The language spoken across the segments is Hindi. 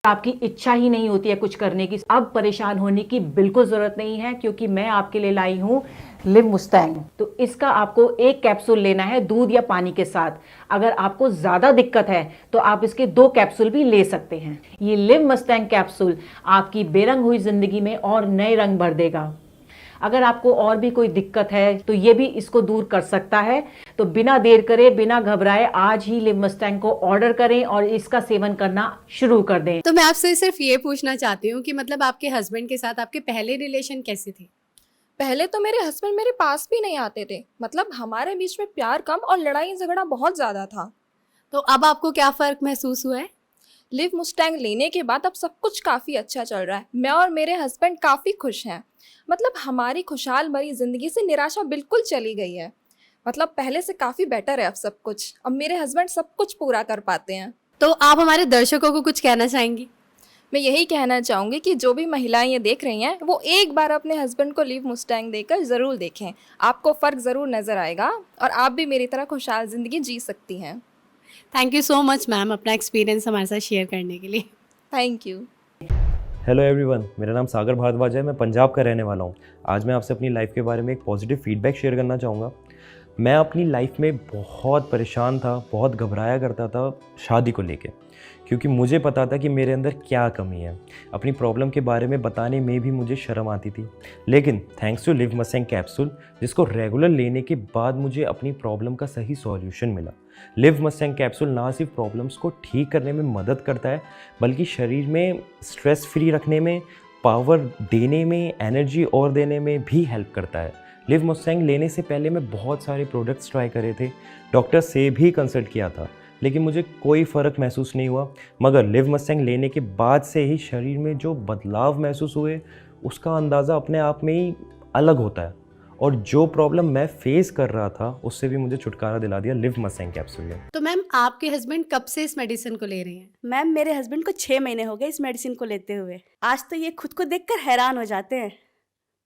आपकी इच्छा ही नहीं होती है कुछ करने की, अब परेशान होने की बिल्कुल जरूरत नहीं है, क्योंकि मैं आपके लिए लाई हूं लिव मुस्टैंग। तो इसका आपको एक कैप्सूल लेना है दूध या पानी के साथ। अगर आपको ज्यादा दिक्कत है तो आप इसके 2 कैप्सूल भी ले सकते हैं। ये लिव मुस्टैंग कैप्सूल आपकी बेरंग हुई जिंदगी में और नए रंग भर देगा। अगर आपको और भी कोई दिक्कत है तो ये भी इसको दूर कर सकता है। तो बिना देर करे, बिना घबराए, आज ही लिव मुस्टैंग को ऑर्डर करें और इसका सेवन करना शुरू कर दें। तो मैं आपसे सिर्फ ये पूछना चाहती हूँ कि मतलब आपके हस्बैंड के साथ आपके पहले रिलेशन कैसे थे? पहले तो मेरे हस्बैंड मेरे पास भी नहीं आते थे, मतलब हमारे बीच में प्यार कम और लड़ाई झगड़ा बहुत ज़्यादा था। तो अब आपको क्या फ़र्क महसूस हुआ है? लिव मुस्टैंग लेने के बाद अब सब कुछ काफ़ी अच्छा चल रहा है। मैं और मेरे हस्बैंड काफ़ी खुश हैं। मतलब हमारी खुशहाल भरी ज़िंदगी से निराशा बिल्कुल चली गई है। मतलब पहले से काफ़ी बेटर है अब सब कुछ। अब मेरे हस्बैंड सब कुछ पूरा कर पाते हैं। तो आप हमारे दर्शकों को कुछ कहना चाहेंगी? मैं यही कहना चाहूँगी कि जो भी महिलाएं ये देख रही हैं वो एक बार अपने हस्बैंड को लिव मुस्टैंग देकर ज़रूर देखें। आपको फ़र्क ज़रूर नज़र आएगा और आप भी मेरी तरह खुशहाल ज़िंदगी जी सकती हैं। Thank you so much ma'am अपना एक्सपीरियंस हमारे साथ शेयर करने के लिए। Thank you. हेलो एवरीवन, मेरा नाम सागर भारद्वाज है। मैं पंजाब का रहने वाला हूँ। आज मैं आपसे अपनी लाइफ के बारे में एक पॉजिटिव फीडबैक शेयर करना चाहूँगा। मैं अपनी लाइफ में बहुत परेशान था, बहुत घबराया करता था शादी को लेके, क्योंकि मुझे पता था कि मेरे अंदर क्या कमी है। अपनी प्रॉब्लम के बारे में बताने में भी मुझे शर्म आती थी। लेकिन thanks to Liv Mustang capsule, जिसको रेगुलर लेने के बाद मुझे अपनी प्रॉब्लम का सही सॉल्यूशन मिला। लिव मुस्टैंग कैप्सूल ना सिर्फ प्रॉब्लम्स को ठीक करने में मदद करता है, बल्कि शरीर में स्ट्रेस फ्री रखने में, पावर देने में, एनर्जी और देने में भी हेल्प करता है। लिव मुस्टैंग लेने से पहले मैं बहुत सारे प्रोडक्ट्स ट्राई करे थे, डॉक्टर से भी कंसल्ट किया था, लेकिन मुझे कोई फ़र्क महसूस नहीं हुआ। मगर लिव मुस्टैंग लेने के बाद से ही शरीर में जो बदलाव महसूस हुए, उसका अंदाज़ा अपने आप में ही अलग होता है। और जो प्रॉब्लम मैं फेस कर रहा था, उससे भी मुझे छुटकारा दिला दिया लिव मुस्टैंग कैप्सूल ने। तो मैम आपके हस्बैंड कब से इस मेडिसिन को ले रहे हैं? मैम मेरे हस्बैंड को 6 महीने हो गए इस मेडिसिन को लेते हुए। आज तो ये खुद को देखकर हैरान हो जाते हैं।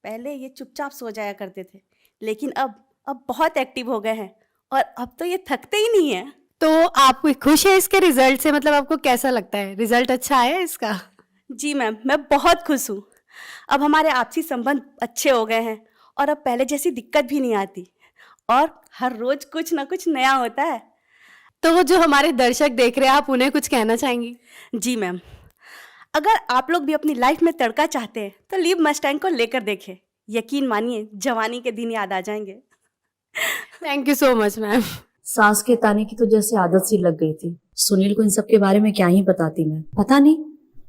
पहले ये चुपचाप सो जाया करते थे, लेकिन अब बहुत एक्टिव हो गए हैं और अब तो ये थकते ही नहीं है। तो आप खुश है इसके रिजल्ट से? मतलब आपको कैसा लगता है, रिजल्ट अच्छा आया इसका? जी मैम, मैं बहुत खुश हूँ। अब हमारे आपसी संबंध अच्छे हो गए हैं और अब पहले जैसी दिक्कत भी नहीं आती और हर रोज कुछ ना कुछ नया होता है। तो वो जो हमारे दर्शक देख रहे हैं, आप उन्हें कुछ कहना चाहेंगी? जी मैम, अगर आप लोग भी अपनी लाइफ में तड़का चाहते हैं तो लिव मुस्टैंग को लेकर देखें। यकीन मानिए, जवानी के दिन याद आ जाएंगे। Thank you so much ma'am. सांस के ताने की तो जैसे आदत सी लग गई थी। सुनील को इन सब के बारे में क्या ही बताती मैं। पता नहीं,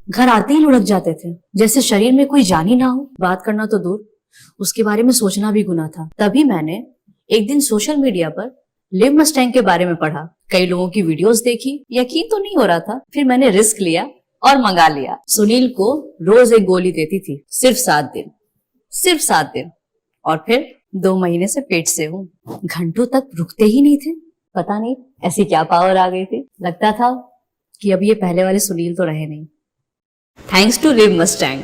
घर आते ही लुढ़क जाते थे, जैसे शरीर में कोई जान ही ना हो। बात करना तो दूर, उसके बारे में सोचना भी गुनाह था। तभी मैंने एक दिन सोशल मीडिया पर लिव मुस्टैंग के बारे में पढ़ा, कई लोगों की वीडियोस देखी। यकीन तो नहीं हो रहा था, फिर मैंने रिस्क लिया और मंगा लिया। सुनील को रोज एक गोली देती थी, सिर्फ 7 दिन, सिर्फ 7 दिन, और फिर 2 महीने से पेट से हूँ। घंटों तक रुकते ही नहीं थे। पता नहीं ऐसी क्या पावर आ गई थी। लगता था कि अब ये पहले वाले सुनील तो रहे नहीं। Thanks to Liv Mustang.